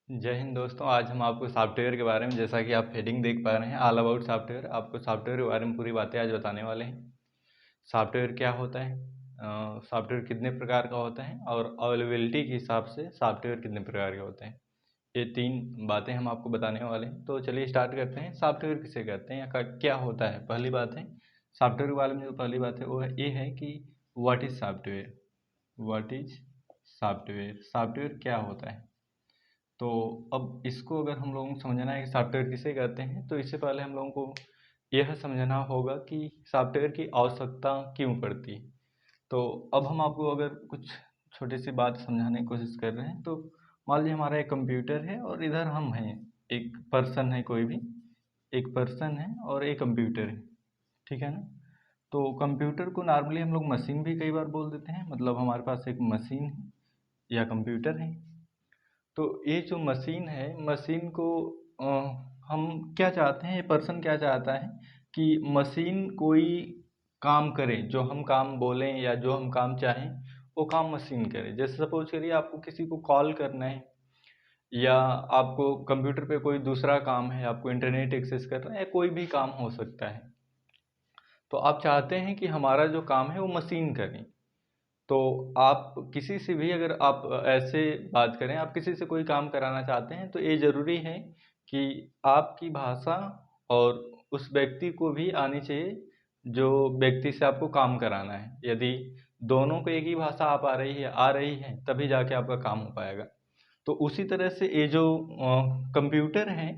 जय हिंद दोस्तों। आज हम आपको सॉफ्टवेयर के बारे में, जैसा कि आप हेडिंग देख पा रहे हैं, ऑल अबाउट सॉफ्टवेयर, आपको सॉफ्टवेयर के बारे में पूरी बातें आज बताने वाले हैं। सॉफ्टवेयर क्या होता है, सॉफ्टवेयर कितने प्रकार का होता है और अवेलेबिलिटी के हिसाब से सॉफ्टवेयर कितने प्रकार के होते हैं, ये तीन बातें हम आपको बताने वाले हैं। तो चलिए स्टार्ट करते हैं। सॉफ्टवेयर किसे कहते हैं या क्या होता है। पहली बात है सॉफ्टवेयर के बारे में, जो पहली बात है वो ये है कि what is software. What is software, software क्या होता है। तो अब इसको अगर हम लोगों को समझना है कि सॉफ्टवेयर किसे कहते हैं, तो इससे पहले हम लोगों को यह समझना होगा कि सॉफ्टवेयर की आवश्यकता क्यों पड़ती है। तो अब हम आपको अगर कुछ छोटी सी बात समझाने की कोशिश कर रहे हैं, तो मान लीजिए हमारा एक कंप्यूटर है और इधर हम हैं, एक पर्सन है, कोई भी एक पर्सन है और एक कंप्यूटर है, ठीक है ना। तो कंप्यूटर को नॉर्मली हम लोग मशीन भी कई बार बोल देते हैं, मतलब हमारे पास एक मशीन है या कंप्यूटर है। तो ये जो मशीन है, मशीन को हम क्या चाहते हैं, ये पर्सन क्या चाहता है कि मशीन कोई काम करे, जो हम काम बोलें या जो हम काम चाहें वो काम मशीन करे। जैसे सपोज करिए आपको किसी को कॉल करना है या आपको कंप्यूटर पे कोई दूसरा काम है, आपको इंटरनेट एक्सेस करना है या कोई भी काम हो सकता है। तो आप चाहते हैं कि हमारा जो काम है वो मशीन करे। तो आप किसी से भी अगर आप ऐसे बात करें, आप किसी से कोई काम कराना चाहते हैं, तो ये ज़रूरी है कि आपकी भाषा और उस व्यक्ति को भी आनी चाहिए जो व्यक्ति से आपको काम कराना है। यदि दोनों को एक ही भाषा आप आ रही है तभी जाके आपका काम हो पाएगा। तो उसी तरह से ये जो कंप्यूटर है,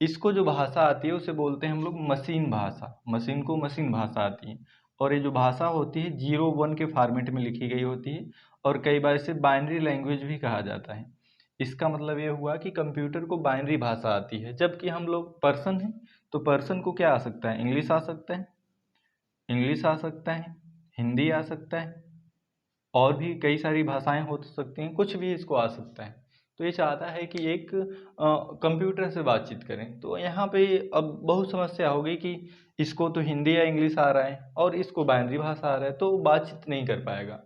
इसको जो भाषा आती है उसे बोलते हैं हम लोग मशीन भाषा। मशीन को मशीन भाषा आती है और ये जो भाषा होती है 0 1 के फॉर्मेट में लिखी गई होती है और कई बार इसे बाइनरी लैंग्वेज भी कहा जाता है। इसका मतलब ये हुआ कि कंप्यूटर को बाइनरी भाषा आती है, जबकि हम लोग पर्सन हैं तो पर्सन को क्या आ सकता है, इंग्लिश आ सकता है, इंग्लिश आ सकता है, हिंदी आ सकता है, और भी कई सारी भाषाएं हो सकती हैं, कुछ भी इसको आ सकता है। तो ये चाहता है कि एक कंप्यूटर से बातचीत करें। तो यहाँ पे अब बहुत समस्या होगी कि इसको तो हिंदी या इंग्लिश आ रहा है और इसको बाइनरी भाषा आ रहा है, तो बातचीत नहीं कर पाएगा।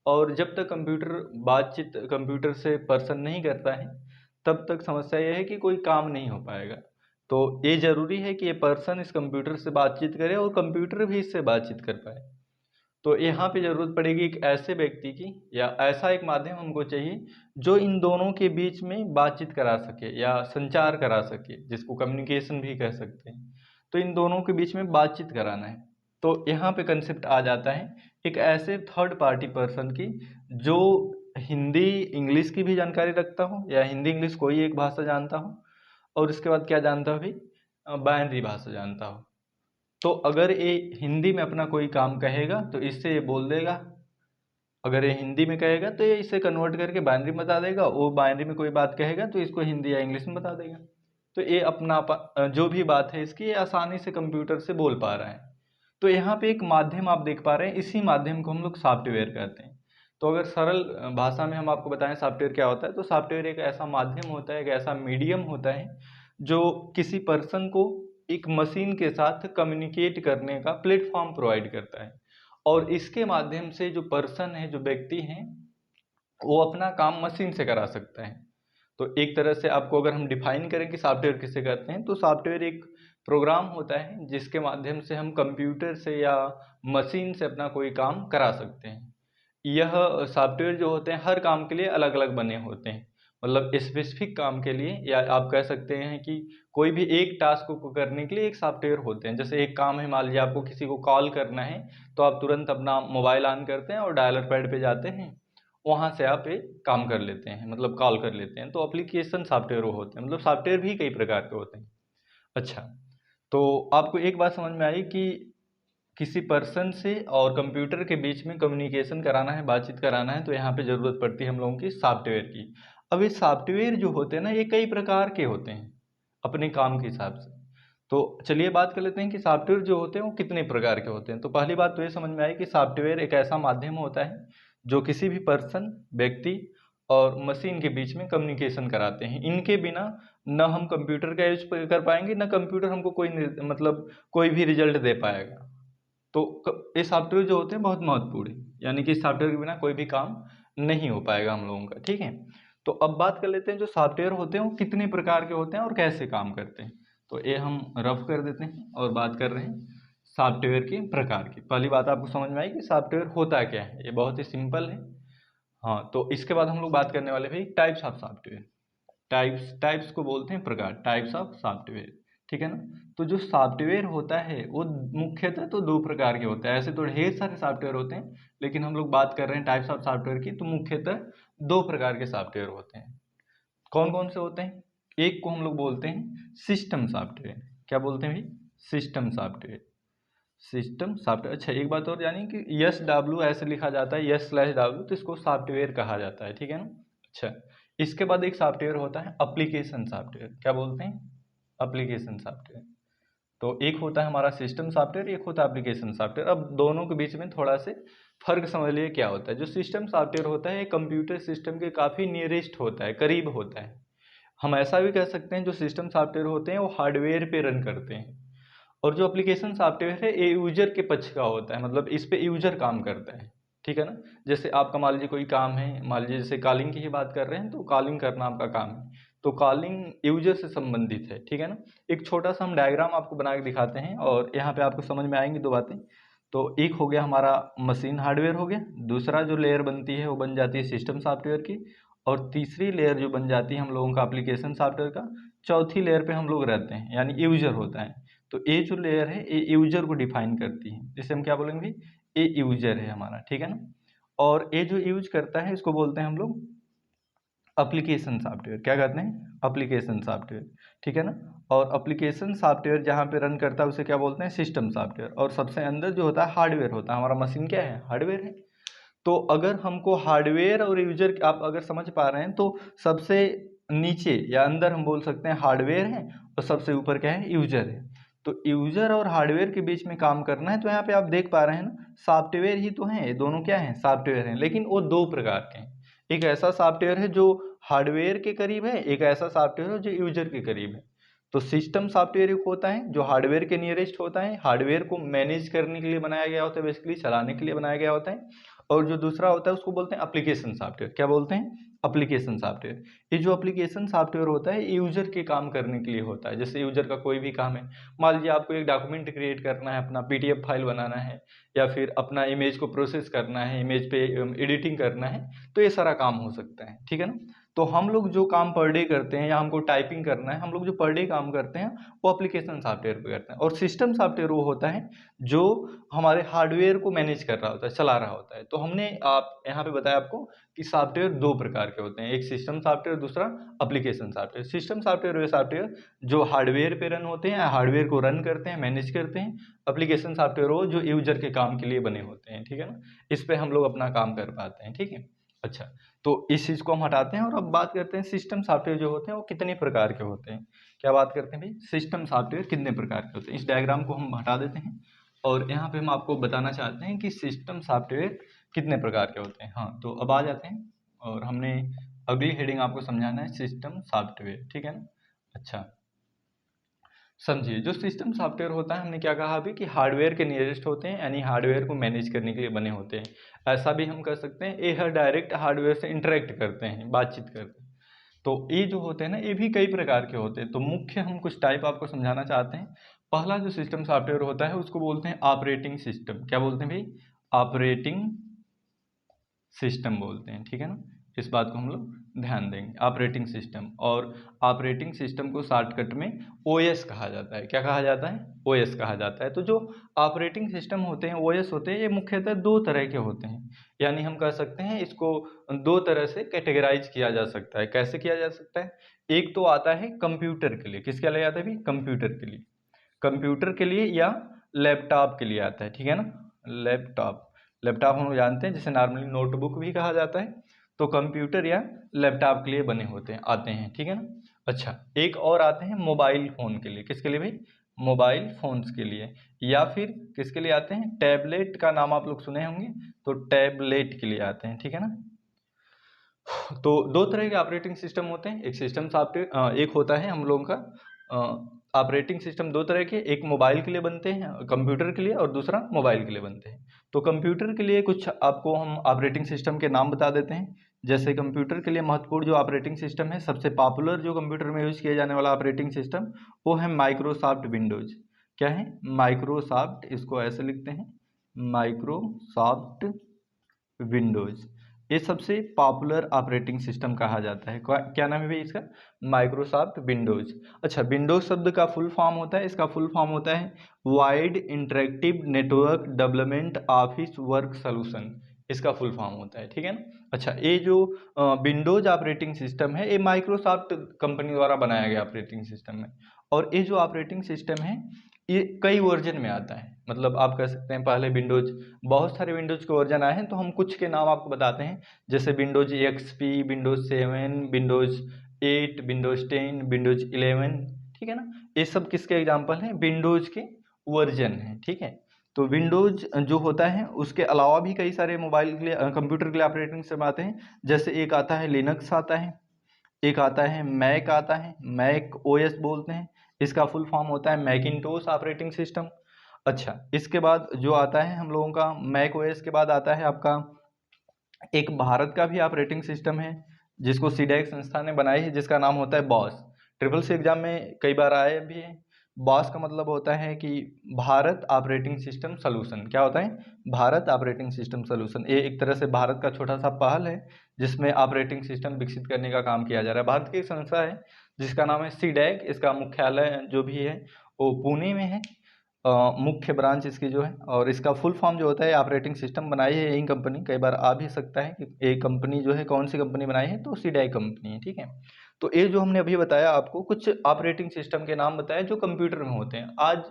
और जब तक कंप्यूटर बातचीत कंप्यूटर से पर्सन नहीं करता है, तब तक समस्या यह है कि कोई काम नहीं हो पाएगा। तो ये ज़रूरी है कि ये पर्सन इस कंप्यूटर से बातचीत करे और कंप्यूटर भी इससे बातचीत कर पाए। तो यहाँ पे ज़रूरत पड़ेगी एक ऐसे व्यक्ति की या ऐसा एक माध्यम हमको चाहिए जो इन दोनों के बीच में बातचीत करा सके या संचार करा सके, जिसको कम्युनिकेशन भी कह सकते हैं। तो इन दोनों के बीच में बातचीत कराना है। तो यहाँ पे कंसेप्ट आ जाता है एक ऐसे थर्ड पार्टी पर्सन की जो हिंदी इंग्लिश की भी जानकारी रखता हो या हिंदी इंग्लिश कोई एक भाषा जानता हो, और इसके बाद क्या जानता हो भी, बाइनरी भाषा जानता हो। तो अगर ये हिंदी में अपना कोई काम कहेगा तो इससे ये बोल देगा, अगर ये हिंदी में कहेगा तो ये इसे कन्वर्ट करके बाइनरी में बता देगा, वो बाइनरी में कोई बात कहेगा तो इसको हिंदी या इंग्लिश में बता देगा। तो ये अपना जो भी बात है इसकी, ये आसानी से कंप्यूटर से बोल पा रहा है। तो यहाँ पे एक माध्यम आप देख पा रहे हैं, इसी माध्यम को हम लोग सॉफ्टवेयर कहते हैं। तो अगर सरल भाषा में हम आपको बताएं सॉफ्टवेयर क्या होता है, तो सॉफ्टवेयर एक ऐसा माध्यम होता है, एक ऐसा मीडियम होता है जो किसी पर्सन को एक मशीन के साथ कम्युनिकेट करने का प्लेटफॉर्म प्रोवाइड करता है। और इसके माध्यम से जो पर्सन है, जो व्यक्ति हैं, वो अपना काम मशीन से करा सकता है। तो एक तरह से आपको अगर हम डिफाइन करें कि सॉफ्टवेयर किसे कहते हैं, तो सॉफ्टवेयर एक प्रोग्राम होता है जिसके माध्यम से हम कंप्यूटर से या मशीन से अपना कोई काम करा सकते हैं। यह सॉफ्टवेयर जो होते हैं हर काम के लिए अलग अलग बने होते हैं, मतलब स्पेसिफिक काम के लिए, या आप कह सकते हैं कि कोई भी एक टास्क को करने के लिए एक सॉफ्टवेयर होते हैं। जैसे एक काम है, मान लीजिए आपको किसी को कॉल करना है, तो आप तुरंत अपना मोबाइल ऑन करते हैं और डायलर पैड पे जाते हैं, वहाँ से आप एक काम कर लेते हैं, मतलब कॉल कर लेते हैं। तो एप्लीकेशन सॉफ्टवेयर वो होते हैं, मतलब सॉफ्टवेयर भी कई प्रकार के होते हैं। अच्छा, तो आपको एक बात समझ में आई कि किसी पर्सन से और कंप्यूटर के बीच में कम्युनिकेशन कराना है, बातचीत कराना है, तो यहाँ पे ज़रूरत पड़ती है हम लोगों की सॉफ्टवेयर की। अब ये सॉफ्टवेयर जो होते हैं ना, ये कई प्रकार के होते हैं अपने काम के हिसाब से। तो चलिए बात कर लेते हैं कि सॉफ्टवेयर जो होते हैं वो कितने प्रकार के होते हैं। तो पहली बात तो ये समझ में आई कि सॉफ्टवेयर एक ऐसा माध्यम होता है जो किसी भी पर्सन, व्यक्ति और मशीन के बीच में कम्युनिकेशन कराते हैं। इनके बिना न हम कंप्यूटर का यूज कर पाएंगे, न कंप्यूटर हमको कोई मतलब कोई भी रिजल्ट दे पाएगा। तो ये सॉफ्टवेयर जो होते हैं बहुत महत्वपूर्ण है, यानी कि सॉफ्टवेयर के बिना कोई भी काम नहीं हो पाएगा हम लोगों का, ठीक है। तो अब बात कर लेते हैं जो सॉफ्टवेयर होते हैं वो कितने प्रकार के होते हैं और कैसे काम करते हैं। तो ये हम रफ कर देते हैं और बात कर रहे हैं सॉफ्टवेयर के प्रकार की। पहली बात आपको समझ में आई कि सॉफ्टवेयर होता क्या है, ये बहुत ही सिंपल है। हाँ, तो इसके बाद हम लोग बात करने वाले भाई टाइप्स ऑफ सॉफ्टवेयर। टाइप्स को बोलते हैं प्रकार, टाइप्स ऑफ सॉफ्टवेयर, ठीक है ना। तो जो सॉफ्टवेयर होता है वो मुख्यतः तो दो प्रकार के होते हैं। ऐसे तो ढेर सारे सॉफ्टवेयर होते हैं, लेकिन हम लोग बात कर रहे हैं टाइप्स ऑफ सॉफ्टवेयर की, तो मुख्यतः दो प्रकार के सॉफ्टवेयर होते हैं। कौन कौन से होते हैं? एक को हम लोग बोलते हैं सिस्टम सॉफ्टवेयर। क्या बोलते हैं भाई? System software. System software. अच्छा, एक बात और जानिए कि यस डब्ल्यू ऐसे लिखा जाता है, यस स्लैश डब्ल्यू, तो इसको सॉफ्टवेयर कहा जाता है, ठीक है ना। अच्छा, इसके बाद एक सॉफ्टवेयर होता है एप्लीकेशन सॉफ्टवेयर। क्या बोलते हैं? Application software. तो एक होता है हमारा सिस्टम सॉफ्टवेयर, एक होता है एप्लीकेशन सॉफ्टवेयर। अब दोनों के बीच में थोड़ा से फर्क समझ लिए क्या होता है। जो सिस्टम सॉफ्टवेयर होता है कंप्यूटर सिस्टम के काफ़ी नियरेस्ट होता है, करीब होता है। हम ऐसा भी कह सकते हैं जो सिस्टम सॉफ्टवेयर होते हैं वो हार्डवेयर पे रन करते हैं, और जो एप्लीकेशन सॉफ्टवेयर है ये यूजर के पक्ष का होता है, मतलब इस पे यूजर काम करता है, ठीक है ना। जैसे आपका मान लीजिए कोई काम है, मान लीजिए जैसे कॉलिंग की ही बात कर रहे हैं, तो कॉलिंग करना आपका काम है, तो कॉलिंग यूजर से संबंधित है, ठीक है ना। एक छोटा सा हम डायग्राम आपको बना के दिखाते हैं और यहाँ पे आपको समझ में आएंगी दो बातें। तो एक हो गया हमारा मशीन हार्डवेयर हो गया, दूसरा जो लेयर बनती है वो बन जाती है सिस्टम सॉफ्टवेयर की, और तीसरी लेयर जो बन जाती है हम लोगों का एप्लीकेशन सॉफ्टवेयर का, चौथी लेयर पे हम लोग रहते हैं यानी यूजर होता है। तो ये जो लेयर है ये यूजर को डिफाइन करती है, जिसे हम क्या बोलेंगे भाई? ये यूजर है हमारा, ठीक है ना। और ये जो यूज करता है इसको बोलते हैं हम लोग एप्लीकेशन सॉफ्टवेयर। क्या कहते हैं? एप्लीकेशन सॉफ्टवेयर, ठीक है ना। और एप्लीकेशन सॉफ्टवेयर जहाँ पे रन करता है उसे क्या बोलते हैं? System software. और सबसे अंदर जो होता है हार्डवेयर होता है, हमारा मशीन क्या है? हार्डवेयर है। तो अगर हमको हार्डवेयर और यूजर आप अगर समझ पा रहे हैं, तो सबसे नीचे या अंदर हम बोल सकते हैं हार्डवेयर है, और सबसे ऊपर क्या है? यूजर है। तो यूजर और हार्डवेयर के बीच में काम करना है, तो यहाँ पे आप देख पा रहे हैं ना, सॉफ्टवेयर ही तो हैं, दोनों क्या हैं? सॉफ्टवेयर हैं, लेकिन वो दो प्रकार के हैं। एक ऐसा सॉफ्टवेयर है जो हार्डवेयर के करीब है, एक ऐसा सॉफ्टवेयर है जो यूजर के करीब है। तो सिस्टम सॉफ्टवेयर एक होता है जो हार्डवेयर के नियरेस्ट होता है, हार्डवेयर को मैनेज करने के लिए बनाया गया होता है, बेसिकली चलाने के लिए बनाया गया होता है। और जो दूसरा होता है उसको बोलते हैं एप्लीकेशन सॉफ्टवेयर। क्या बोलते हैं? Application software. ये जो एप्लीकेशन सॉफ्टवेयर होता है यूजर के काम करने के लिए होता है। जैसे यूजर का कोई भी काम है, मान लीजिए आपको एक डॉक्यूमेंट क्रिएट करना है, अपना पीडीएफ फाइल बनाना है, या फिर अपना इमेज को प्रोसेस करना है, इमेज पे एडिटिंग करना है, तो ये सारा काम हो सकता है, ठीक है ना। तो हम लोग जो काम पर डे करते हैं या हमको टाइपिंग करना है, हम लोग जो पर डे काम करते हैं वो एप्लीकेशन सॉफ्टवेयर पे करते हैं। और सिस्टम सॉफ्टवेयर वो होता है जो हमारे हार्डवेयर को मैनेज कर रहा होता है, चला रहा होता है। तो हमने आप यहाँ पे बताया आपको कि सॉफ्टवेयर दो प्रकार के होते हैं, एक सिस्टम सॉफ्टवेयर, दूसरा एप्लीकेशन सॉफ्टवेयर। सिस्टम सॉफ्टवेयर वे सॉफ्टवेयर जो हार्डवेयर पे रन होते हैं, हार्डवेयर को रन करते हैं, मैनेज करते हैं। एप्लीकेशन सॉफ्टवेयर वो जो यूजर के काम के लिए बने होते हैं, ठीक है ना। इस पे हम लोग अपना काम कर पाते हैं, ठीक है। अच्छा, तो इस चीज़ को हम हटाते हैं और अब बात करते हैं सिस्टम सॉफ्टवेयर जो होते हैं वो कितने प्रकार के होते हैं। क्या बात करते हैं भाई? सिस्टम सॉफ्टवेयर कितने प्रकार के होते हैं। इस डायग्राम को हम हटा देते हैं और यहाँ पे हम आपको बताना चाहते हैं कि सिस्टम सॉफ्टवेयर कितने प्रकार के होते हैं। हाँ, तो अब आ जाते हैं और हमने अगली हेडिंग आपको समझाना है सिस्टम सॉफ्टवेयर, ठीक है ना। अच्छा, समझिए, जो सिस्टम सॉफ्टवेयर होता है हमने क्या कहा अभी कि हार्डवेयर के नियरेस्ट होते हैं, यानी हार्डवेयर को मैनेज करने के लिए बने होते हैं। ऐसा भी हम कर सकते हैं ये हर डायरेक्ट हार्डवेयर से इंटरेक्ट करते हैं, बातचीत करते हैं। तो ये जो होते हैं ना, ये भी कई प्रकार के होते हैं। तो मुख्य हम कुछ टाइप आपको समझाना चाहते हैं। पहला जो सिस्टम सॉफ्टवेयर होता है उसको बोलते हैं ऑपरेटिंग सिस्टम। क्या बोलते हैं भाई? ऑपरेटिंग सिस्टम बोलते हैं, ठीक है ना। इस बात को हम लोग ध्यान देंगे, ऑपरेटिंग सिस्टम। और ऑपरेटिंग सिस्टम को शॉर्टकट में ओएस कहा जाता है। क्या कहा जाता है? ओएस कहा जाता है। तो जो ऑपरेटिंग सिस्टम होते हैं, ओएस होते हैं, ये मुख्यतः दो तरह के होते हैं, यानी हम कह सकते हैं इसको दो तरह से कैटेगराइज किया जा सकता है। कैसे किया जा सकता है? एक तो आता है कंप्यूटर के लिए। किसके लिए आता है भाई? कंप्यूटर के लिए। कंप्यूटर के लिए या लैपटॉप के लिए आता है, ठीक है ना। लैपटॉप, लैपटॉप हम लोग जानते हैं जिसे नॉर्मली नोटबुक भी कहा जाता है। तो कंप्यूटर या लैपटॉप के लिए बने होते हैं, आते हैं, ठीक है ना। अच्छा, एक और आते हैं मोबाइल फ़ोन के लिए। किसके लिए भाई? मोबाइल फ़ोन्स के लिए। या फिर किसके लिए आते हैं? टैबलेट का नाम आप लोग सुने होंगे, तो टैबलेट के लिए आते हैं, ठीक है ना। तो दो तरह के ऑपरेटिंग सिस्टम होते हैं, एक सिस्टम सॉफ्टवेयर, एक होता है हम लोगों का ऑपरेटिंग सिस्टम दो तरह के, एक मोबाइल के लिए बनते हैं कंप्यूटर के लिए, और दूसरा मोबाइल के लिए बनते हैं। तो कंप्यूटर के लिए कुछ आपको हम ऑपरेटिंग सिस्टम के नाम बता देते हैं। जैसे कंप्यूटर के लिए महत्वपूर्ण जो ऑपरेटिंग सिस्टम है, सबसे पॉपुलर जो कंप्यूटर में यूज किया जाने वाला ऑपरेटिंग सिस्टम वो है माइक्रोसॉफ्ट विंडोज। क्या है? माइक्रोसॉफ्ट, इसको ऐसे लिखते हैं माइक्रोसॉफ्ट विंडोज। ये सबसे पॉपुलर ऑपरेटिंग सिस्टम कहा जाता है। क्या नाम है भाई इसका? Microsoft Windows. अच्छा, विंडोज शब्द का फुल फॉर्म होता है, इसका फुल फॉर्म होता है wide interactive network development office work solution, इसका फुल फॉर्म होता है। ठीक है ना? अच्छा, ये जो विंडोज ऑपरेटिंग सिस्टम है ये माइक्रोसॉफ्ट कंपनी द्वारा बनाया गया ऑपरेटिंग सिस्टम है। और ये जो ऑपरेटिंग सिस्टम है ये कई वर्जन में आता है। मतलब आप कह सकते हैं पहले विंडोज, बहुत सारे विंडोज के वर्जन आए हैं, तो हम कुछ के नाम आपको बताते हैं। जैसे Windows XP, Windows 7, Windows 8, Windows 10, Windows 11। ठीक है ना? ये सब किसके एग्जाम्पल हैं? विंडोज के वर्जन हैं। ठीक है? तो विंडोज जो होता है उसके अलावा भी कई सारे मोबाइल के लिए, कंप्यूटर के लिए ऑपरेटिंग सिस्टम आते हैं। जैसे एक आता है लिनक्स आता है, एक आता है मैक आता है, मैक ओएस बोलते हैं, इसका फुल फॉर्म होता है मैकिंटोश ऑपरेटिंग सिस्टम। अच्छा, इसके बाद जो आता है हम लोगों का मैक ओएस के बाद आता है आपका एक भारत का भी ऑपरेटिंग सिस्टम है जिसको सीडैक संस्था ने बनाई है, जिसका नाम होता है बॉस। ट्रिपल सी एग्जाम में कई बार आए भी है। बॉस का मतलब होता है कि भारत ऑपरेटिंग सिस्टम सॉल्यूशन। क्या होता है? Bharat operating system solution. ये एक तरह से भारत का छोटा सा पहल है जिसमें ऑपरेटिंग सिस्टम विकसित करने का काम किया जा रहा है। भारत की एक संस्था है जिसका नाम है सीडैक, इसका मुख्यालय जो भी है वो पुणे में है, मुख्य ब्रांच इसकी जो है। और इसका फुल फॉर्म जो होता है, ऑपरेटिंग सिस्टम बनाई है यही कंपनी। कई बार आ भी सकता है कि एक कंपनी जो है कौन सी कंपनी बनाई है, तो सीडैक कंपनी है। ठीक है? तो ये जो हमने अभी बताया आपको कुछ ऑपरेटिंग सिस्टम के नाम बताए जो कंप्यूटर में होते हैं। आज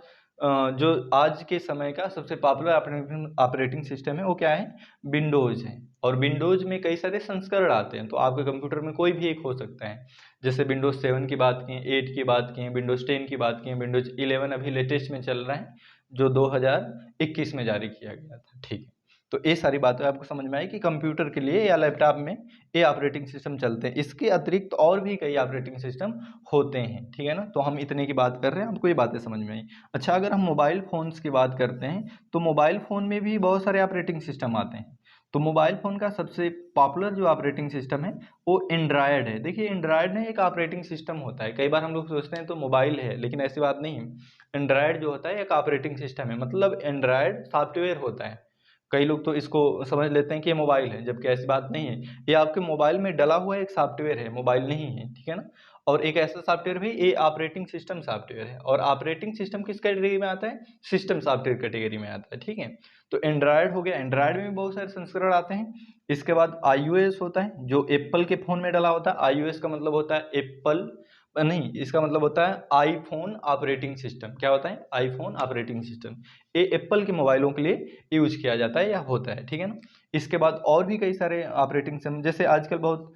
जो आज के समय का सबसे पॉपुलर ऑपरेटिंग सिस्टम है वो क्या है? विंडोज है। और विंडोज में कई सारे संस्करण आते हैं, तो आपके कंप्यूटर में कोई भी एक हो सकता है। जैसे विंडोज 7 की बात की, 8 की बात की, विंडोज 10 की बात की, विंडोज 11 अभी लेटेस्ट में चल रहा है जो 2021 में जारी किया गया था। ठीक है? तो ये सारी बातें आपको समझ में आई कि कंप्यूटर के लिए या लैपटॉप में ये ऑपरेटिंग सिस्टम चलते हैं। इसके अतिरिक्त और भी कई ऑपरेटिंग सिस्टम होते हैं। ठीक है ना? तो हम इतने की बात कर रहे हैं, आपको ये बातें समझ में आई। अच्छा, अगर हम मोबाइल फ़ोन्स की बात करते हैं तो मोबाइल फ़ोन में भी बहुत सारे ऑपरेटिंग सिस्टम आते हैं। तो मोबाइल फ़ोन का सबसे पॉपुलर जो ऑपरेटिंग सिस्टम है वो एंड्रॉयड है। देखिए, एंड्रॉयड में एक ऑपरेटिंग सिस्टम होता है। कई बार हम लोग सोचते हैं तो मोबाइल है, लेकिन ऐसी बात नहीं है। एंड्रॉयड जो होता है एक ऑपरेटिंग सिस्टम है, मतलब एंड्रॉयड सॉफ्टवेयर होता है। कई लोग तो इसको समझ लेते हैं कि ये मोबाइल है, जबकि ऐसी बात नहीं है। ये आपके मोबाइल में डला हुआ एक सॉफ्टवेयर है, मोबाइल नहीं है। ठीक है ना? और एक ऐसा सॉफ्टवेयर भी, ये ऑपरेटिंग सिस्टम सॉफ्टवेयर है। और ऑपरेटिंग सिस्टम किस कैटेगरी में आता है? सिस्टम सॉफ्टवेयर कैटेगरी में आता है। ठीक है? तो एंड्रॉयड हो गया, एंड्रॉयड में भी बहुत सारे संस्करण आते हैं। इसके बाद iOS होता है जो एप्पल के फ़ोन में डला होता है। iOS का मतलब होता है एप्पल, नहीं, इसका मतलब होता है आईफोन ऑपरेटिंग सिस्टम। क्या होता है? IPhone operating system. ये एप्पल के मोबाइलों के लिए यूज किया जाता है या होता है। ठीक है ना? इसके बाद और भी कई सारे ऑपरेटिंग सिस्टम, जैसे आजकल बहुत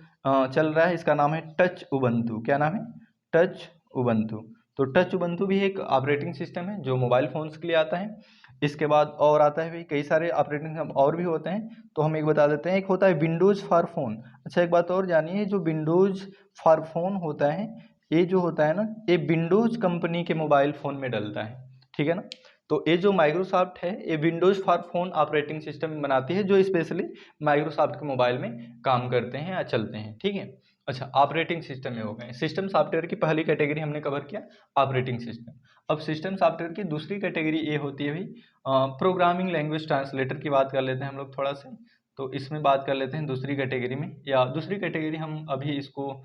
चल रहा है, इसका नाम है टच उबंटू। क्या नाम है? Touch Ubuntu. तो टच उबंटू भी एक ऑपरेटिंग सिस्टम है जो मोबाइल फ़ोन्स के लिए आता है। इसके बाद और आता है भाई, कई सारे ऑपरेटिंग सिस्टम और भी होते हैं, तो हम एक बता देते हैं। एक होता है विंडोज़ फॉर फ़ोन। अच्छा, एक बात और जानिए, जो विंडोज़ फॉर फ़ोन होता है, ये जो होता है ना, ये विंडोज़ कंपनी के मोबाइल फ़ोन में डलता है। ठीक है ना? तो ये जो माइक्रोसॉफ्ट है ये Windows for phone operating system बनाती है जो स्पेशली माइक्रोसॉफ्ट के मोबाइल में काम करते हैं या चलते हैं। ठीक है? अच्छा, ऑपरेटिंग सिस्टम में हो गए। सिस्टम सॉफ्टवेयर की पहली कैटेगरी हमने कवर किया, ऑपरेटिंग सिस्टम। अब सिस्टम सॉफ्टवेयर की दूसरी कैटेगरी ये होती है भाई, प्रोग्रामिंग लैंग्वेज ट्रांसलेटर की बात कर लेते हैं हम लोग थोड़ा सा। तो इसमें बात कर लेते हैं दूसरी कैटेगरी में, या दूसरी कैटेगरी हम अभी इसको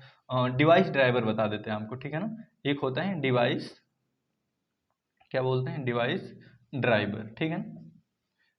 डिवाइस ड्राइवर बता देते हैं आपको। ठीक है ना? एक होता है डिवाइस, क्या बोलते हैं? Device driver. ठीक है ना?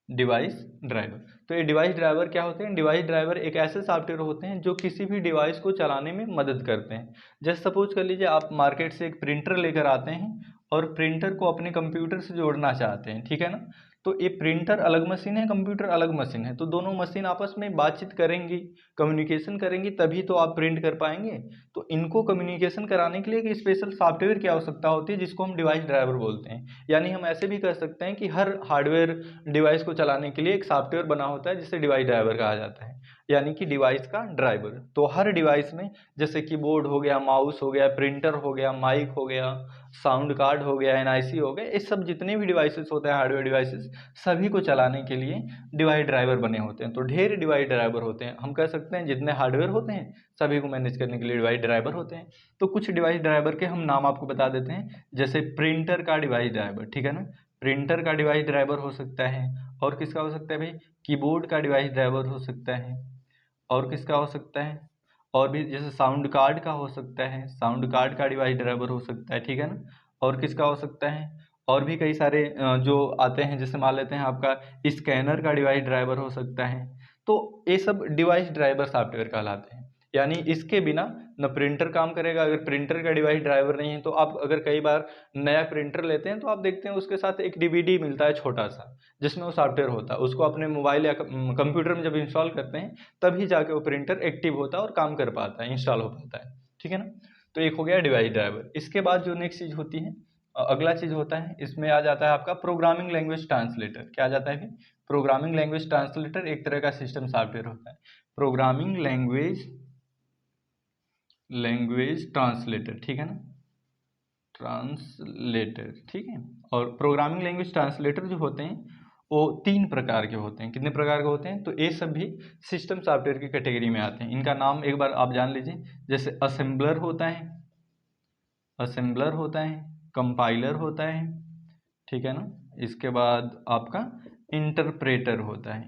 Device driver. तो ये डिवाइस ड्राइवर क्या होते हैं? डिवाइस ड्राइवर एक ऐसे सॉफ्टवेयर होते हैं जो किसी भी डिवाइस को चलाने में मदद करते हैं। जैसे सपोज कर लीजिए आप मार्केट से एक प्रिंटर लेकर आते हैं और प्रिंटर को अपने कंप्यूटर से जोड़ना चाहते हैं। ठीक है ना? तो ये प्रिंटर अलग मशीन है, कंप्यूटर अलग मशीन है, तो दोनों मशीन आपस में बातचीत करेंगी, कम्युनिकेशन करेंगी, तभी तो आप प्रिंट कर पाएंगे। तो इनको कम्युनिकेशन कराने के लिए एक स्पेशल सॉफ्टवेयर की आवश्यकता होती है जिसको हम डिवाइस ड्राइवर बोलते हैं। यानी हम ऐसे भी कह सकते हैं कि हर हार्डवेयर डिवाइस को चलाने के लिए एक सॉफ्टवेयर बना होता है जिसे डिवाइस ड्राइवर कहा जाता है। यानी कि डिवाइस का ड्राइवर। तो हर डिवाइस में जैसे कीबोर्ड हो गया, माउस हो गया, प्रिंटर हो गया, माइक हो गया, साउंड कार्ड हो गया, एनआईसी हो गया, ये सब जितने भी डिवाइसेस होते हैं हार्डवेयर डिवाइसेस, सभी को चलाने के लिए डिवाइस ड्राइवर बने होते हैं। तो ढेर डिवाइस ड्राइवर होते हैं, हम कह सकते हैं जितने हार्डवेयर होते हैं सभी को मैनेज करने के लिए डिवाइस ड्राइवर होते हैं। तो कुछ डिवाइस ड्राइवर के हम नाम आपको बता देते हैं, जैसे प्रिंटर का डिवाइस ड्राइवर, ठीक है ना, प्रिंटर का डिवाइस ड्राइवर हो सकता है। और किसका हो सकता है भाई, कीबोर्ड का डिवाइस ड्राइवर हो सकता है। और किसका हो सकता है, और भी जैसे साउंड कार्ड का हो सकता है, साउंड कार्ड का डिवाइस ड्राइवर हो सकता है, ठीक है ना। और किसका हो सकता है, और भी कई सारे जो आते हैं, जैसे मान लेते हैं आपका स्कैनर का डिवाइस ड्राइवर हो सकता है। तो ये सब डिवाइस ड्राइवर सॉफ्टवेयर कहलाते हैं। यानी इसके बिना न प्रिंटर काम करेगा। अगर प्रिंटर का डिवाइस ड्राइवर नहीं है तो आप अगर कई बार नया प्रिंटर लेते हैं तो आप देखते हैं उसके साथ एक डीवीडी मिलता है छोटा सा, जिसमें वो सॉफ्टवेयर होता है। उसको अपने मोबाइल या कंप्यूटर में जब इंस्टॉल करते हैं तभी जाके वो प्रिंटर एक्टिव होता है और काम कर पाता है, इंस्टॉल हो पाता है, ठीक है ना। तो एक हो गया डिवाइस ड्राइवर। इसके बाद जो नेक्स्ट चीज होती है, अगला चीज होता है, इसमें आ जाता है आपका प्रोग्रामिंग लैंग्वेज ट्रांसलेटर। क्या आ जाता है फिर, प्रोग्रामिंग लैंग्वेज ट्रांसलेटर एक तरह का सिस्टम सॉफ्टवेयर होता है। प्रोग्रामिंग लैंग्वेज ट्रांसलेटर, ठीक है ना, ट्रांसलेटर, ठीक है। और प्रोग्रामिंग लैंग्वेज ट्रांसलेटर जो होते हैं वो 3 प्रकार के होते हैं। कितने प्रकार के होते हैं, तो ये सब भी सिस्टम सॉफ्टवेयर की कैटेगरी में आते हैं। इनका नाम एक बार आप जान लीजिए, जैसे असेंबलर होता है, कंपाइलर होता है, ठीक है ना। इसके बाद आपका इंटरप्रेटर होता है,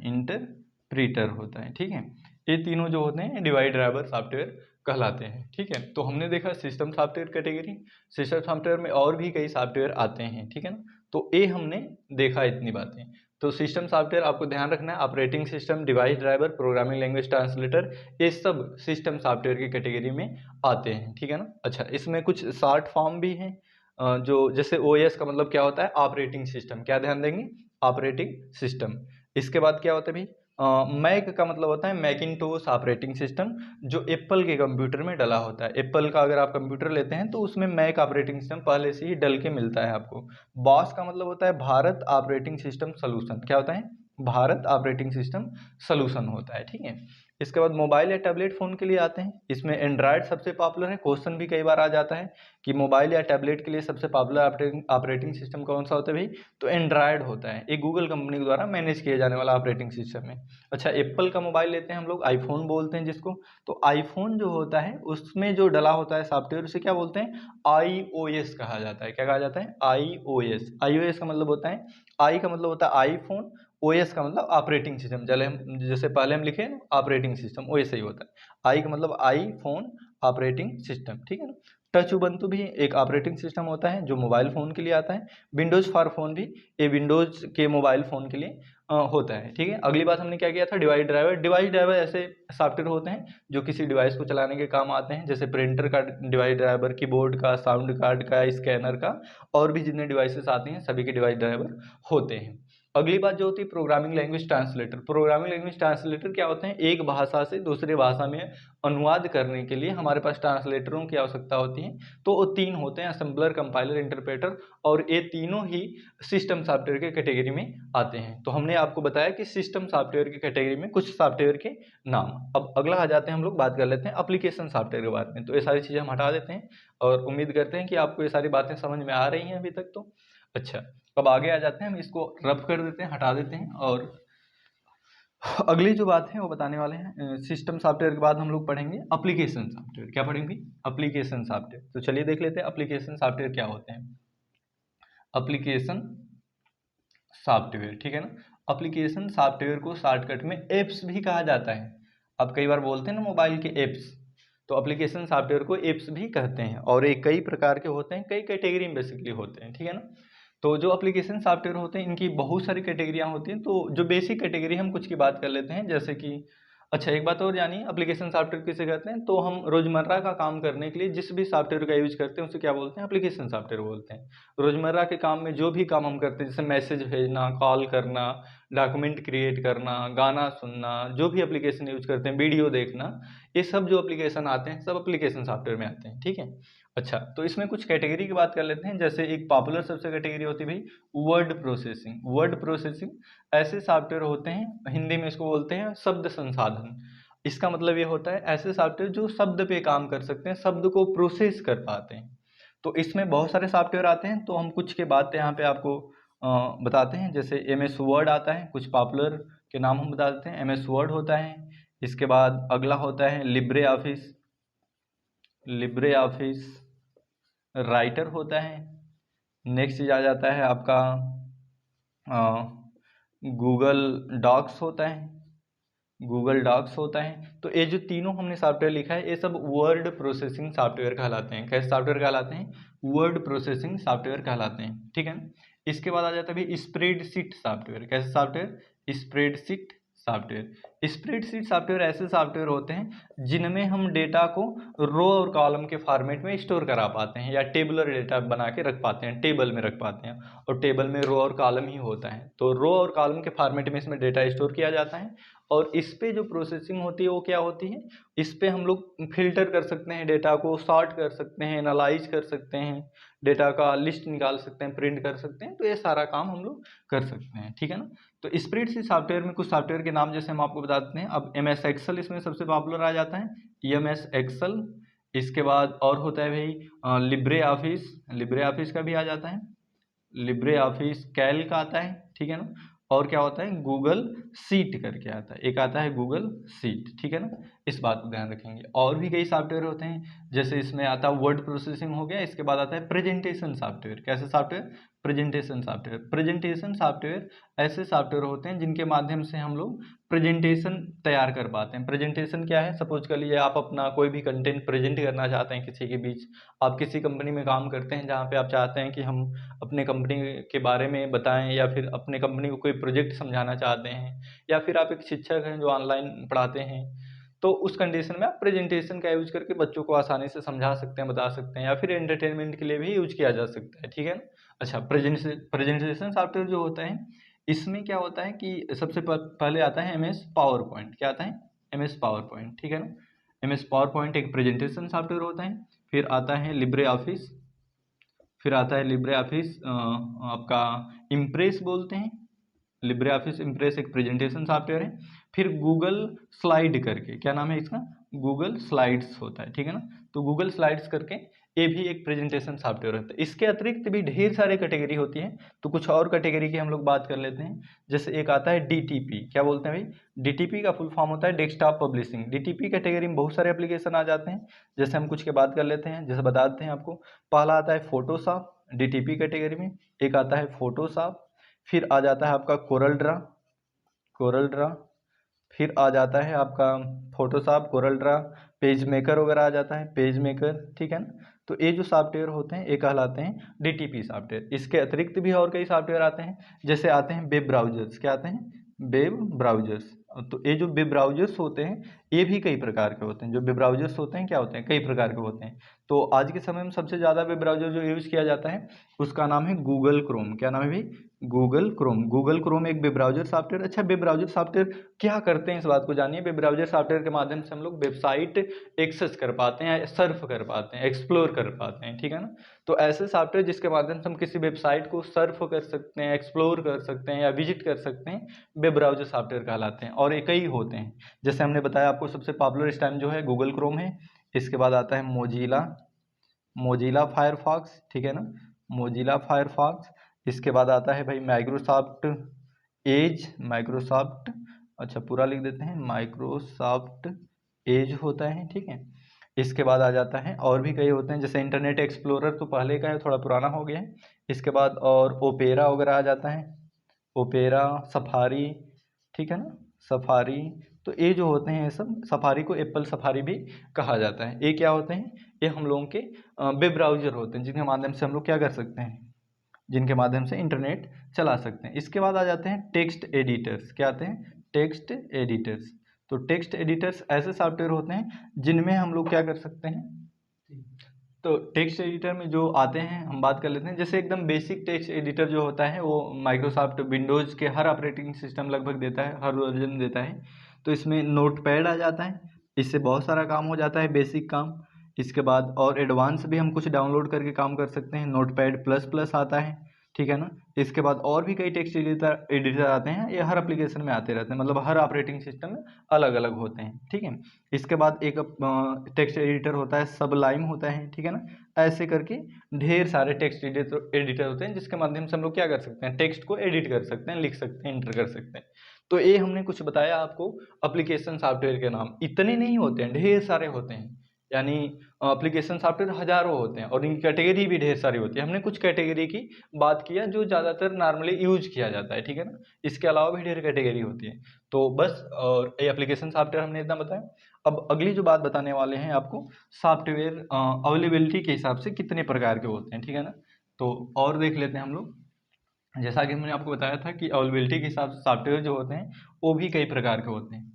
ठीक है। ये तीनों जो होते हैं डिवाइस ड्राइवर सॉफ्टवेयर कहलाते हैं, ठीक है। तो हमने देखा system software category. System software में और भी कई सॉफ्टवेयर आते हैं, ठीक है ना। तो ये हमने देखा इतनी बातें। तो सिस्टम सॉफ्टवेयर आपको ध्यान रखना है, operating system, device driver, programming language translator, ये सब सिस्टम सॉफ्टवेयर की कैटेगरी में आते हैं, ठीक है ना। अच्छा, इसमें कुछ शॉर्ट फॉर्म भी हैं, जो जैसे ओएस का मतलब क्या होता है, ऑपरेटिंग सिस्टम। क्या ध्यान देंगे, ऑपरेटिंग सिस्टम। इसके बाद क्या होता है भाई, मैक का मतलब होता है मैकिंटोश ऑपरेटिंग सिस्टम, जो एप्पल के कंप्यूटर में डला होता है। एप्पल का अगर आप कंप्यूटर लेते हैं तो उसमें मैक ऑपरेटिंग सिस्टम पहले से ही डल के मिलता है आपको। बॉस का मतलब होता है भारत ऑपरेटिंग सिस्टम सॉल्यूशन। क्या होता है, भारत ऑपरेटिंग सिस्टम सॉल्यूशन होता है, ठीक है। इसके बाद मोबाइल या टैबलेट फ़ोन के लिए आते हैं। इसमें एंड्रॉयड सबसे पॉपुलर है। क्वेश्चन भी कई बार आ जाता है कि मोबाइल या टैबलेट के लिए सबसे पॉपुलर ऑपरेटिंग सिस्टम कौन सा होता है भाई, तो एंड्रॉयड होता है। ये गूगल कंपनी के द्वारा मैनेज किया जाने वाला ऑपरेटिंग सिस्टम है। अच्छा, एप्पल का मोबाइल लेते हैं हम लोग, आईफोन बोलते हैं जिसको। तो आईफोन जो होता है उसमें जो डला होता है सॉफ्टवेयर, उसे क्या बोलते हैं, iOS कहा जाता है। क्या कहा जाता है, iOS का मतलब होता है, आई का मतलब होता है आईफोन, ओएस का मतलब ऑपरेटिंग सिस्टम। जैसे पहले हम लिखे ऑपरेटिंग सिस्टम, वैसे ही होता है। आई का मतलब आईफोन ऑपरेटिंग सिस्टम, ठीक है ना। टच उबंटू भी एक ऑपरेटिंग सिस्टम होता है जो मोबाइल फ़ोन के लिए आता है। विंडोज़ फॉर फोन भी ये विंडोज़ के मोबाइल फ़ोन के लिए होता है, ठीक है। अगली बात हमने क्या किया था, डिवाइस ड्राइवर। डिवाइस ड्राइवर ऐसे सॉफ्टवेयर होते हैं जो किसी डिवाइस को चलाने के काम आते हैं, जैसे प्रिंटर का डिवाइस ड्राइवर, कीबोर्ड का, साउंड कार्ड का, स्कैनर का, और भी जितने डिवाइसेस आते हैं सभी के डिवाइस ड्राइवर होते हैं। अगली बात जो होती है programming language translator. Programming language translator क्या होते हैं, एक भाषा से दूसरे भाषा में अनुवाद करने के लिए हमारे पास ट्रांसलेटरों की आवश्यकता होती है। तो वो 3 होते हैं, असेंबलर, कंपाइलर, इंटरप्रेटर, और ये तीनों ही सिस्टम सॉफ्टवेयर के कैटेगरी में आते हैं। तो हमने आपको बताया कि सिस्टम सॉफ्टवेयर की कैटेगरी में कुछ सॉफ्टवेयर के नाम। अब अगला आ जाते हैं, हम लोग बात कर लेते हैं एप्लीकेशन सॉफ्टवेयर के बारे में। तो ये सारी चीज़ें हम हटा देते हैं और उम्मीद करते हैं कि आपको ये सारी बातें समझ में आ रही हैं अभी तक। तो अच्छा, अब आगे आ जाते हैं, हम इसको रफ कर देते हैं, हटा देते हैं, और अगली जो बात है वो बताने वाले हैं। सिस्टम सॉफ्टवेयर के बाद हम लोग पढ़ेंगे एप्लीकेशन सॉफ्टवेयर। क्या पढ़ेंगे, एप्लीकेशन सॉफ्टवेयर। तो चलिए देख लेते हैं एप्लीकेशन सॉफ्टवेयर क्या होते हैं। एप्लीकेशन सॉफ्टवेयर, ठीक है ना। एप्लीकेशन सॉफ्टवेयर को शॉर्टकट में एप्स भी कहा जाता है। आप कई बार बोलते हैं ना मोबाइल के एप्स, तो एप्लीकेशन सॉफ्टवेयर को एप्स भी कहते हैं। और ये कई प्रकार के होते हैं, कई कैटेगरी में बेसिकली होते हैं, ठीक है ना। तो जो एप्लीकेशन सॉफ्टवेयर होते हैं इनकी बहुत सारी कैटेगरियाँ होती हैं। तो जो बेसिक कैटेगरी हम कुछ की बात कर लेते हैं, जैसे कि अच्छा, एक बात और जानिए, एप्लीकेशन सॉफ्टवेयर किसे कहते हैं। तो हम रोजमर्रा का काम करने के लिए जिस भी सॉफ्टवेयर का यूज करते हैं उसे क्या बोलते हैं, एप्लीकेशन सॉफ्टवेयर बोलते हैं। रोजमर्रा के काम में जो भी काम हम करते हैं, जैसे मैसेज भेजना, कॉल करना, डॉक्यूमेंट क्रिएट करना, गाना सुनना, जो भी एप्लीकेशन यूज करते हैं, वीडियो देखना, ये सब जो एप्लीकेशन आते हैं सब एप्लीकेशन सॉफ्टवेयर में आते हैं, ठीक है। अच्छा, तो इसमें कुछ कैटेगरी की बात कर लेते हैं। जैसे एक पॉपुलर सबसे कैटेगरी होती है भाई वर्ड प्रोसेसिंग। वर्ड प्रोसेसिंग ऐसे सॉफ्टवेयर होते हैं, हिंदी में इसको बोलते हैं शब्द संसाधन। इसका मतलब ये होता है ऐसे सॉफ्टवेयर जो शब्द पे काम कर सकते हैं, शब्द को प्रोसेस कर पाते हैं। तो इसमें बहुत सारे सॉफ्टवेयर आते हैं, तो हम कुछ के बात यहाँ पे आपको बताते हैं। जैसे MS वर्ड आता है, कुछ पॉपुलर के नाम हम बता देते हैं। MS वर्ड होता है, इसके बाद अगला होता है Libre office, Libre office writer होता है। नेक्स्ट चीज आ जाता है आपका गूगल डॉक्स होता है, गूगल डॉक्स होता है। तो ये जो तीनों हमने सॉफ्टवेयर लिखा है ये सब वर्ड प्रोसेसिंग सॉफ्टवेयर कहलाते हैं। कैसे सॉफ्टवेयर कहलाते हैं? वर्ड प्रोसेसिंग सॉफ्टवेयर कहलाते हैं, ठीक है। इसके बाद आ जाता है भाई स्प्रेडशीट सॉफ्टवेयर। कैसे software? Spreadsheet software. Spreadsheet software ऐसे सॉफ्टवेयर होते हैं जिनमें हम डेटा को रो और कॉलम के फॉर्मेट में स्टोर करा पाते हैं, या टेबुलर डेटा बना के रख पाते हैं, टेबल में रख पाते हैं। और टेबल में रो और कॉलम ही होता है, तो रो और कॉलम के फॉर्मेट में इसमें डेटा स्टोर किया जाता है। और इस पे जो प्रोसेसिंग होती है वो क्या होती है? इस पे हम लोग फिल्टर कर सकते हैं, डेटा को सॉर्ट कर सकते हैं, एनालाइज कर सकते हैं, डेटा का लिस्ट निकाल सकते हैं, प्रिंट कर सकते हैं। तो ये सारा काम हम लोग कर सकते हैं, ठीक है ना। तो स्प्रेडशीट सॉफ्टवेयर में कुछ सॉफ्टवेयर के नाम जैसे हम आपको बता देते हैं। अब MS एक्सेल इसमें सबसे पॉपुलर आ जाता है, MS एक्सेल। इसके बाद और होता है भाई लिब्रे ऑफिस, लिब्रे ऑफिस का भी आ जाता है, लिब्रे ऑफिस कैल्क आता है, ठीक है ना। और क्या होता है? गूगल सीट करके आता है, एक आता है गूगल सीट, ठीक है ना। इस बात को ध्यान रखेंगे। और भी कई सॉफ्टवेयर होते हैं, जैसे इसमें आता है वर्ड प्रोसेसिंग हो गया। इसके बाद आता है प्रेजेंटेशन सॉफ्टवेयर। कैसे software? Presentation software. Presentation software ऐसे सॉफ्टवेयर होते हैं जिनके माध्यम से हम लोग प्रेजेंटेशन तैयार कर पाते हैं। प्रेजेंटेशन क्या है? सपोज कर लीजिए आप अपना कोई भी कंटेंट प्रेजेंट करना चाहते हैं किसी के बीच। आप किसी कंपनी में काम करते हैं जहाँ पे आप चाहते हैं कि हम अपने कंपनी के बारे में बताएं, या फिर अपने कंपनी को कोई प्रोजेक्ट समझाना चाहते हैं, या फिर आप एक शिक्षक हैं जो ऑनलाइन पढ़ाते हैं। तो उस कंडीशन में आप प्रेजेंटेशन का यूज करके बच्चों को आसानी से समझा सकते हैं, बता सकते हैं, या फिर एंटरटेनमेंट के लिए भी यूज किया जा सकता है, ठीक है ना। अच्छा, प्रेजेंटेशन सॉफ्टवेयर जो होता है इसमें क्या होता है कि सबसे पहले आता है MS पावर पॉइंट। क्या आता है? MS पावर पॉइंट, ठीक है ना। MS पावर पॉइंट एक प्रेजेंटेशन सॉफ्टवेयर होता है। फिर आता है लिब्रे ऑफिस, फिर आता है लिब्रे ऑफिस आपका इम्प्रेस बोलते हैं। लिब्रे ऑफिस इम्प्रेस एक प्रेजेंटेशन सॉफ्टवेयर है। फिर गूगल स्लाइड करके, क्या नाम है इसका? गूगल स्लाइड्स होता है, ठीक है ना। तो गूगल स्लाइड्स करके ये भी एक प्रेजेंटेशन सॉफ्टवेयर होता है। इसके अतिरिक्त भी ढेर सारे कैटेगरी होती है, तो कुछ और कैटेगरी की हम लोग बात कर लेते हैं। जैसे एक आता है DTP। क्या बोलते हैं भाई? DTP का फुल फॉर्म होता है डेस्कटॉप पब्लिशिंग। DTP कैटेगरी में बहुत सारे एप्लीकेशन आ जाते हैं। जैसे हम कुछ के बात कर लेते हैं, जैसे बता देते हैं आपको। पहला आता है फोटोशॉप, DTP कैटेगरी में। एक आता है फोटोशॉप, फिर आ जाता है आपका कोरल ड्रा, कोरल ड्रा। फिर आ जाता है आपका Photoshop, Corel Draw, page maker वगैरह आ जाता है, पेज मेकर, ठीक है ना। तो ये जो सॉफ्टवेयर होते हैं ये कहलाते हैं DTP सॉफ्टवेयर। इसके अतिरिक्त भी और कई सॉफ्टवेयर आते हैं, जैसे आते हैं वेब ब्राउजर्स। क्या आते हैं? Web browsers. तो ये जो वेब ब्राउजर्स होते हैं ये भी कई प्रकार के होते हैं। जो वेब ब्राउजर्स होते हैं क्या होते हैं? कई प्रकार के होते हैं। तो आज के समय में सबसे ज़्यादा वेब ब्राउजर जो यूज़ किया जाता है उसका नाम है गूगल क्रोम। क्या नाम है भाई? Google Chrome. गूगल क्रोम एक वेब ब्राउजर सॉफ्टवेयर। अच्छा, वेब ब्राउजर सॉफ्टवेयर क्या करते हैं इस बात को जानिए। वेब ब्राउजर सॉफ्टवेयर के माध्यम से हम लोग वेबसाइट एक्सेस कर पाते हैं, सर्फ कर पाते हैं, एक्सप्लोर कर पाते हैं, ठीक है ना। तो ऐसे सॉफ्टवेयर जिसके माध्यम से हम किसी वेबसाइट को सर्फ कर सकते हैं, एक्सप्लोर कर सकते हैं, या विजिट कर सकते हैं, वेब ब्राउजर सॉफ्टवेयर कहलाते हैं। और ये कई होते हैं, जैसे हमने बताया आपको सबसे पॉपुलर इस टाइम जो है गूगल क्रोम है। इसके बाद आता है मोजिला, मोजिला फायरफॉक्स, ठीक है ना, मोजिला फायरफॉक्स। इसके बाद आता है भाई माइक्रोसॉफ्ट एज, माइक्रोसॉफ्ट, अच्छा पूरा लिख देते हैं, माइक्रोसॉफ्ट एज होता है, ठीक है। इसके बाद आ जाता है और भी कई होते हैं, जैसे इंटरनेट एक्सप्लोरर तो पहले का है, थोड़ा पुराना हो गया है। इसके बाद और ओपेरा वगैरह आ जाता है, ओपेरा, सफारी, ठीक है ना, सफारी। तो ये जो होते हैं ये सब, सफारी को एप्पल सफारी भी कहा जाता है। ये क्या होते हैं? ये हम लोगों के वेब ब्राउजर होते हैं जिनके माध्यम से हम लोग क्या कर सकते हैं, जिनके माध्यम से इंटरनेट चला सकते हैं। इसके बाद आ जाते हैं टेक्स्ट एडिटर्स। क्या आते हैं? Text editors. तो टेक्स्ट एडिटर्स ऐसे सॉफ्टवेयर होते हैं जिनमें हम लोग क्या कर सकते हैं। तो टेक्स्ट एडिटर में जो आते हैं हम बात कर लेते हैं। जैसे एकदम बेसिक टेक्स्ट एडिटर जो होता है वो माइक्रोसॉफ्ट विंडोज़ के हर ऑपरेटिंग सिस्टम लगभग देता है, हर वर्जन देता है। तो इसमें नोटपैड आ जाता है, इससे बहुत सारा काम हो जाता है, बेसिक काम। इसके बाद और एडवांस भी हम कुछ डाउनलोड करके काम कर सकते हैं। नोटपैड प्लस प्लस आता है, ठीक है ना। इसके बाद और भी कई टेक्स्ट एडिटर आते हैं, ये हर एप्लीकेशन में आते रहते हैं, मतलब हर ऑपरेटिंग सिस्टम में अलग अलग होते हैं, ठीक है। इसके बाद एक टेक्स्ट एडिटर होता है, सबलाइम होता है, ठीक है ना। ऐसे करके ढेर सारे टेक्स्ट एडिटर होते हैं जिसके माध्यम से हम लोग क्या कर सकते हैं, टेक्स्ट को एडिट कर सकते हैं, लिख सकते हैं, एंटर कर सकते हैं। तो ये हमने कुछ बताया आपको एप्लीकेशन सॉफ्टवेयर के नाम। इतने नहीं होते हैं, ढेर सारे होते हैं, यानी एप्लीकेशन सॉफ्टवेयर हजारों होते हैं और इनकी कैटेगरी भी ढेर सारी होती है। हमने कुछ कैटेगरी की बात किया जो ज़्यादातर नॉर्मली यूज किया जाता है, ठीक है ना। इसके अलावा भी ढेर कैटेगरी होती है। तो बस और ये एप्लीकेशन सॉफ्टवेयर हमने इतना बताया। अब अगली जो बात बताने वाले हैं आपको, सॉफ्टवेयर अवेलेबिलिटी के हिसाब से कितने प्रकार के होते हैं, ठीक है ना। तो और देख लेते हैं हम लोग। जैसा कि मैंने आपको बताया था कि अवेलेबिलिटी के हिसाब से सॉफ्टवेयर जो होते हैं वो भी कई प्रकार के होते हैं।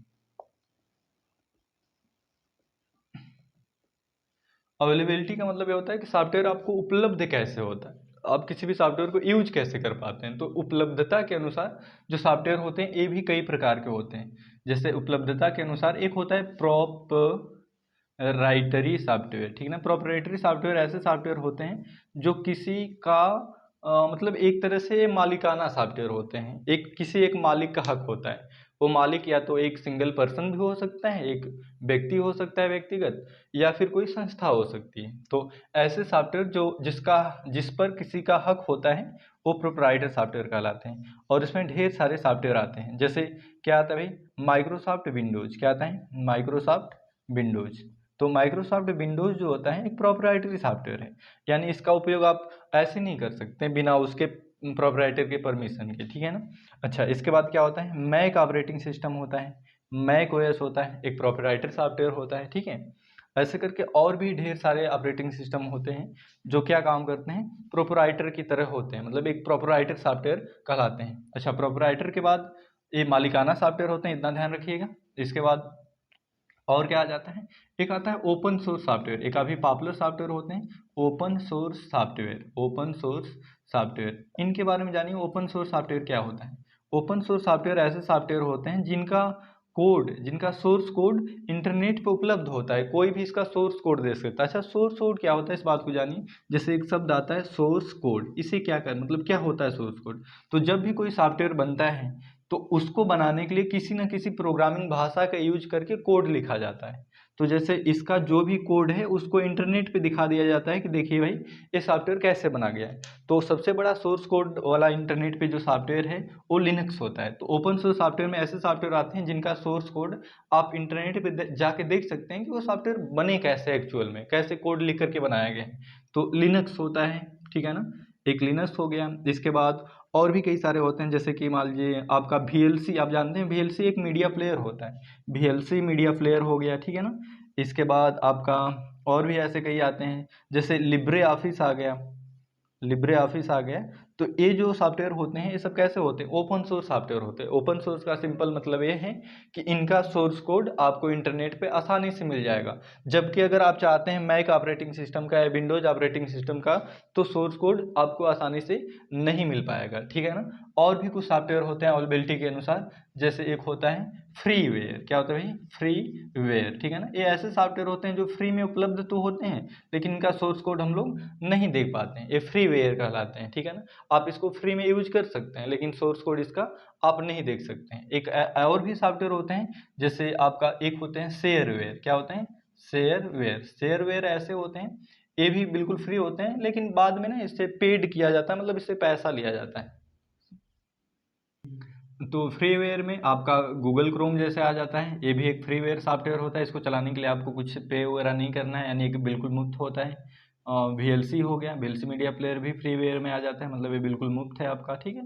अवेलेबिलिटी का मतलब ये होता है कि सॉफ्टवेयर आपको उपलब्ध कैसे होता है, आप किसी भी सॉफ्टवेयर को यूज कैसे कर पाते हैं। तो उपलब्धता के अनुसार जो सॉफ्टवेयर होते हैं ये भी कई प्रकार के होते हैं। जैसे उपलब्धता के अनुसार एक होता है प्रोपराइटरी सॉफ्टवेयर, ठीक है ना। प्रोपराइटरी सॉफ्टवेयर ऐसे सॉफ्टवेयर होते हैं जो किसी का मतलब एक तरह से मालिकाना सॉफ्टवेयर होते हैं, एक किसी एक मालिक का हक होता है। वो मालिक या तो एक सिंगल पर्सन भी हो सकता है, एक व्यक्ति हो सकता है व्यक्तिगत, या फिर कोई संस्था हो सकती है। तो ऐसे सॉफ्टवेयर जो जिस पर किसी का हक होता है वो प्रोप्राइटर सॉफ्टवेयर कहलाते हैं। और इसमें ढेर सारे सॉफ्टवेयर आते हैं। जैसे क्या आता है भाई, माइक्रोसॉफ्ट विंडोज। क्या आता है, माइक्रोसॉफ्ट विंडोज। तो माइक्रोसॉफ्ट विंडोज जो होता है एक प्रोप्राइटरी सॉफ्टवेयर है, यानी इसका उपयोग आप ऐसे नहीं कर सकते बिना उसके प्रोप्राइटर के परमिशन के, ठीक है ना। अच्छा, इसके बाद क्या होता है, मैक ऑपरेटिंग सिस्टम होता है, मैक ओएस होता है, एक प्रोप्राइटर सॉफ्टवेयर होता है, ठीक है। ऐसे करके और भी ढेर सारे ऑपरेटिंग सिस्टम होते हैं जो क्या काम करते हैं, प्रोप्राइटर की तरह होते हैं, मतलब एक प्रोप्राइटर सॉफ्टवेयर कहलाते हैं। अच्छा, प्रोप्राइटर के बाद ये मालिकाना सॉफ्टवेयर होते हैं, इतना ध्यान रखिएगा। इसके बाद और क्या आ जाता है, एक आता है ओपन सोर्स सॉफ्टवेयर। एक अभी पॉपुलर सॉफ्टवेयर होते हैं open source software, open source software. इनके बारे में जानिए, ओपन सोर्स सॉफ्टवेयर क्या होता है। ओपन सोर्स सॉफ्टवेयर ऐसे सॉफ्टवेयर होते हैं जिनका सोर्स कोड इंटरनेट पे उपलब्ध होता है, कोई भी इसका सोर्स कोड दे सकता है। अच्छा, सोर्स कोड क्या होता है इस बात को जानिए। जैसे एक शब्द आता है सोर्स कोड, इसे क्या कर मतलब क्या होता है सोर्स कोड। तो जब भी कोई सॉफ्टवेयर बनता है तो उसको बनाने के लिए किसी न किसी प्रोग्रामिंग भाषा का यूज करके कोड लिखा जाता है। तो जैसे इसका जो भी कोड है उसको इंटरनेट पे दिखा दिया जाता है कि देखिए भाई ये सॉफ्टवेयर कैसे बना गया है। तो सबसे बड़ा सोर्स कोड वाला इंटरनेट पे जो सॉफ्टवेयर है वो लिनक्स होता है। तो ओपन सोर्स सॉफ्टवेयर में ऐसे सॉफ्टवेयर आते हैं जिनका सोर्स कोड आप इंटरनेट पे जाके देख सकते हैं कि वो सॉफ्टवेयर बने कैसे, एक्चुअल में कैसे कोड लिख करके बनाया गया है। तो लिनक्स होता है, ठीक है ना। एक लिनक्स हो गया। इसके बाद और भी कई सारे होते हैं, जैसे कि मान लीजिए आपका VLC, आप जानते हैं VLC एक मीडिया प्लेयर होता है, VLC मीडिया प्लेयर हो गया, ठीक है ना। इसके बाद आपका और भी ऐसे कई आते हैं, जैसे लिब्रे ऑफिस आ गया, लिब्रे ऑफिस आ गया। तो ये जो सॉफ्टवेयर होते हैं ये सब कैसे होते हैं, ओपन सोर्स सॉफ्टवेयर होते हैं। ओपन सोर्स का सिंपल मतलब ये है कि इनका सोर्स कोड आपको इंटरनेट पे आसानी से मिल जाएगा। जबकि अगर आप चाहते हैं मैक ऑपरेटिंग सिस्टम का या विंडोज ऑपरेटिंग सिस्टम का, तो सोर्स कोड आपको आसानी से नहीं मिल पाएगा, ठीक है ना। और भी कुछ सॉफ्टवेयर होते हैं अवेलेबिलिटी के अनुसार। जैसे एक होता है फ्रीवेयर। क्या होता है भाई, फ्रीवेयर, ठीक है ना। ये ऐसे सॉफ्टवेयर होते हैं जो फ्री में उपलब्ध तो होते हैं लेकिन इनका सोर्स कोड हम लोग नहीं देख पाते हैं, ये फ्रीवेयर कहलाते हैं, ठीक है ना। आप इसको फ्री में यूज कर सकते हैं लेकिन सोर्स कोड इसका आप नहीं देख सकते हैं। एक और भी सॉफ्टवेयर होते हैं, जैसे आपका एक होते हैं शेयरवेयर। क्या होते हैं, शेयरवेयर। शेयरवेयर ऐसे होते हैं, ये भी बिल्कुल फ्री होते हैं लेकिन बाद में ना इससे पेड किया जाता है, मतलब इससे पैसा लिया जाता है। तो फ्रीवेयर में आपका गूगल क्रोम जैसे आ जाता है, ये भी एक फ्रीवेयर सॉफ्टवेयर होता है। इसको चलाने के लिए आपको कुछ पे वगैरह नहीं करना है, यानी कि बिल्कुल मुफ्त होता है। VLC हो गया, VLC मीडिया प्लेयर भी फ्रीवेयर में आ जाता है, मतलब ये बिल्कुल मुफ्त है आपका, ठीक है।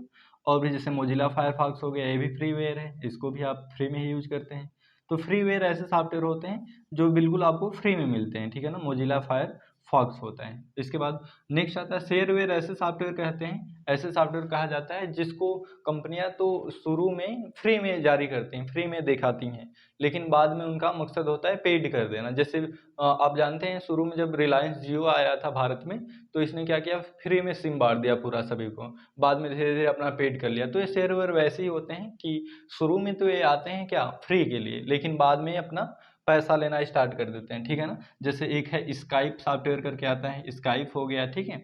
और भी जैसे मोजिला फायरफॉक्स हो गया, ये भी फ्रीवेयर है, इसको भी आप फ्री में ही यूज करते हैं। तो फ्रीवेयर ऐसे सॉफ्टवेयर होते हैं जो बिल्कुल आपको फ्री में मिलते हैं, ठीक है ना। मोजिला फायरफॉक्स होता है। इसके बाद नेक्स्ट आता है शेयरवेयर। ऐसे सॉफ्टवेयर कहते हैं, ऐसे सॉफ्टवेयर कहा जाता है जिसको कंपनियां तो शुरू में फ्री में जारी करती हैं, फ्री में दिखाती हैं, लेकिन बाद में उनका मकसद होता है पेड कर देना। जैसे आप जानते हैं शुरू में जब रिलायंस जियो आया था भारत में, तो इसने क्या किया, फ्री में सिम बांट दिया पूरा सभी को, बाद में धीरे धीरे अपना पेड कर लिया। तो ये शेयरवेयर वैसे ही होते हैं कि शुरू में तो ये आते हैं क्या, फ्री के लिए, लेकिन बाद में अपना पैसा लेना स्टार्ट कर देते हैं, ठीक है ना। जैसे एक है स्काइप सॉफ्टवेयर करके आता है, स्काइप हो गया, ठीक है।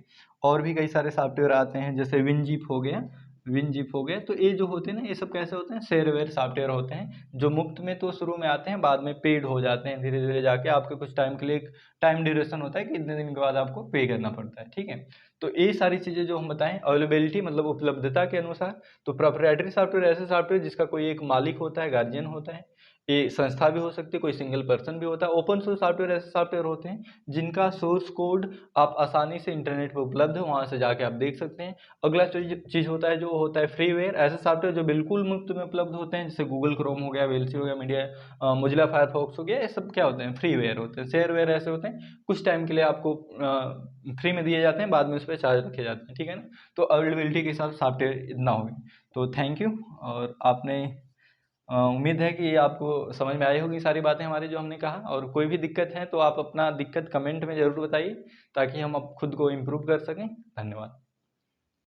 और भी कई सारे सॉफ्टवेयर आते हैं, जैसे विनजीप हो गया, तो ये जो होते हैं ना, ये सब कैसे होते हैं, शेयरवेयर सॉफ्टवेयर होते हैं, जो मुफ्त में तो शुरू में आते हैं, बाद में पेड हो जाते हैं, धीरे धीरे जाके आपके कुछ टाइम के लिए एक टाइम ड्यूरेशन होता है कि इतने दिन के बाद आपको पे करना पड़ता है, ठीक है। तो ये सारी चीज़ें जो हम बताएं, अवेलेबिलिटी मतलब उपलब्धता के अनुसार। तो प्रोप्राइटरी सॉफ्टवेयर ऐसे सॉफ्टवेयर जिसका कोई एक मालिक होता है, गार्जियन होता है, ये संस्था भी हो सकती है, कोई सिंगल पर्सन भी होता है। ओपन सोर्स सॉफ्टवेयर ऐसे सॉफ्टवेयर होते हैं जिनका सोर्स कोड आप आसानी से इंटरनेट पर उपलब्ध है, वहाँ से जाके आप देख सकते हैं। अगला चीज़ होता है जो होता है फ्रीवेयर, ऐसे सॉफ्टवेयर जो बिल्कुल मुफ्त में उपलब्ध होते हैं, जैसे गूगल क्रोम हो गया, वेलसी हो गया, मीडिया मोजिला फायरफॉक्स हो गया, ये सब क्या होते हैं, फ्रीवेयर होते हैं। शेयरवेयर ऐसे होते हैं कुछ टाइम के लिए आपको फ्री में दिए जाते हैं, बाद में उस पर चार्ज रखे जाते हैं, ठीक है ना। तो अवेलेबिलिटी के हिसाब से सॉफ्टवेयर इतना हो गया। तो थैंक यू। और आपने उम्मीद है कि आपको समझ में आई होगी सारी बातें हमारी जो हमने कहा, और कोई भी दिक्कत है तो आप अपना दिक्कत कमेंट में ज़रूर बताइए, ताकि हम अब खुद को इम्प्रूव कर सकें। धन्यवाद।